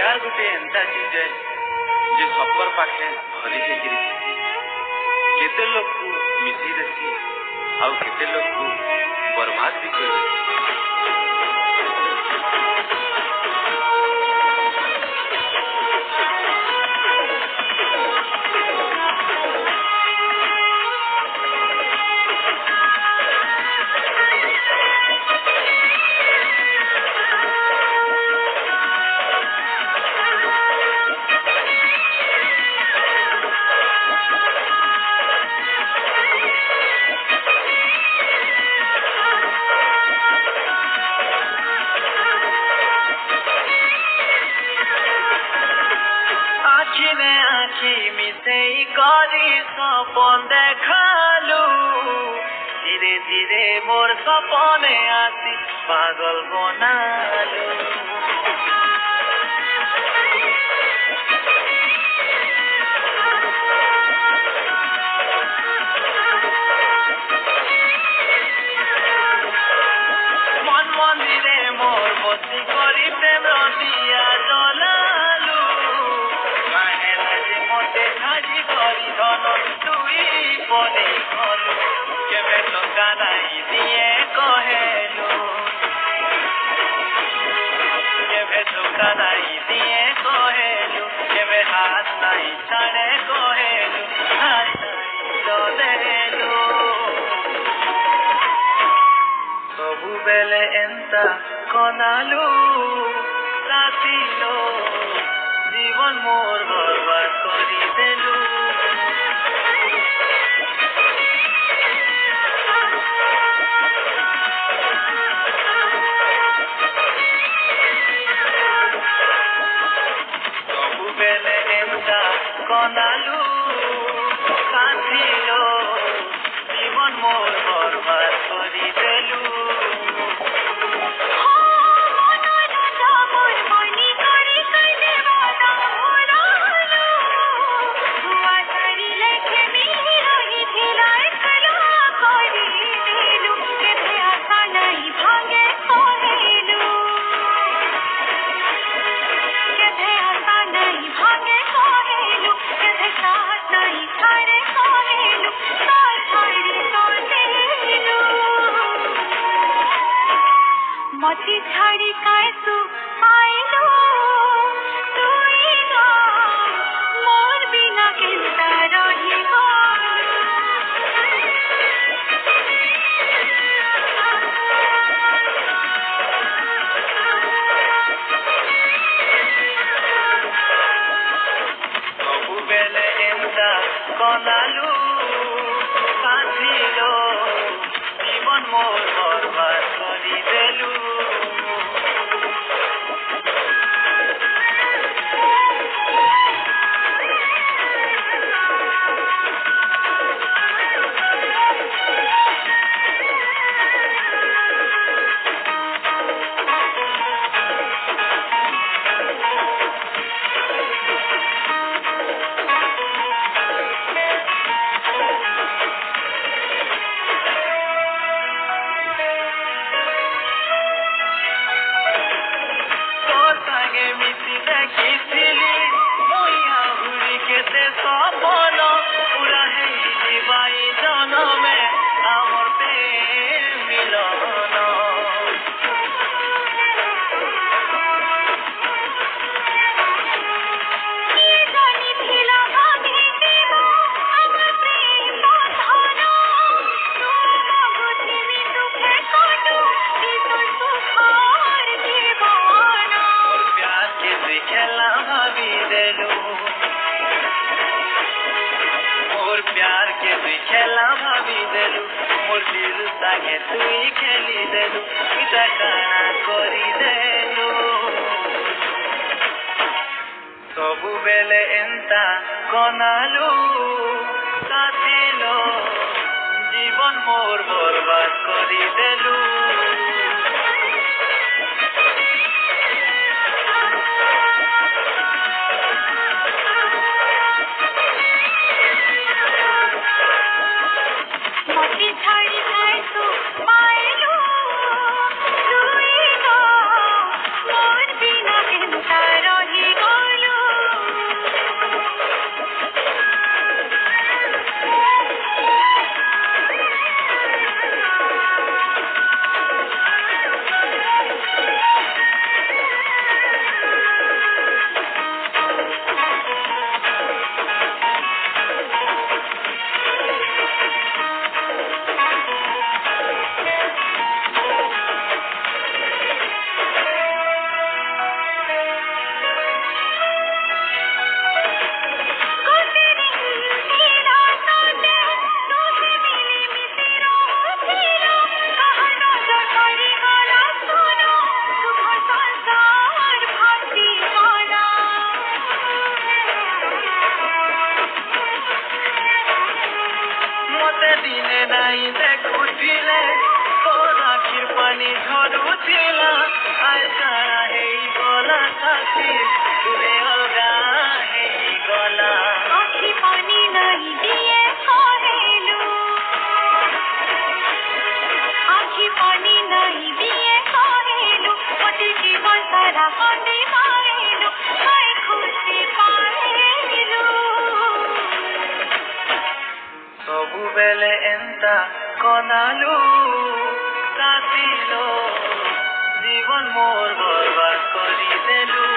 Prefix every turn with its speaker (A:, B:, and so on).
A: प्यार गोटे एंता चीज है जे सबर पाखे भरी जाइए केते लोग को मिसई देसी आउ केते लोग को बर्बाद भी कर
B: सपन देखालू धीरे धीरे मोर सपने आसी पागल बनालू मन मंदिरे मोर बसी करी प्रेम दिया जलालू काहे लाजे मते छाजी करी धन बने गलु केवे टंका नाई दिए कहेलु केवे टंका नाई दिए कहेलु केवे हाथ नाई छाड़े कहेलु हाथ नाई देलु सबु बेले एंता कनालु साथिलो जीवन मोर बर्बाद करी देलु कनालू साथिलो जीवन मोर बर्बाद करी देलू मती छाड़ी काय तू आइलो तू ही ना मोर बिना केंता रही हो सबु बेले एंता कनालू साथिलो जीवन मोर बर्बाद करी देलू प्यार के तुई खेला भाभी देलु मोर दिल सागे तुई खेली देलु इता काना करी देलु सबु बेले एंता कनालु साथिलो जीवन मोर बर्बाद करी देलु मोर बिना केंता रही আছিল তুহে অলগা ହେଇଗଲା
C: আখি পানি নাই দিয়ে কহিলু আখি পানি নাই দিয়ে কহিলু মতে জীবন সারা কান্দি মারিলু হাই খুশি পাইলু
B: ସବୁବେଳେ ଏନ୍ତା କନାଲୁ କାଟିଲ জীবন মোর বরবাদ করি দেলু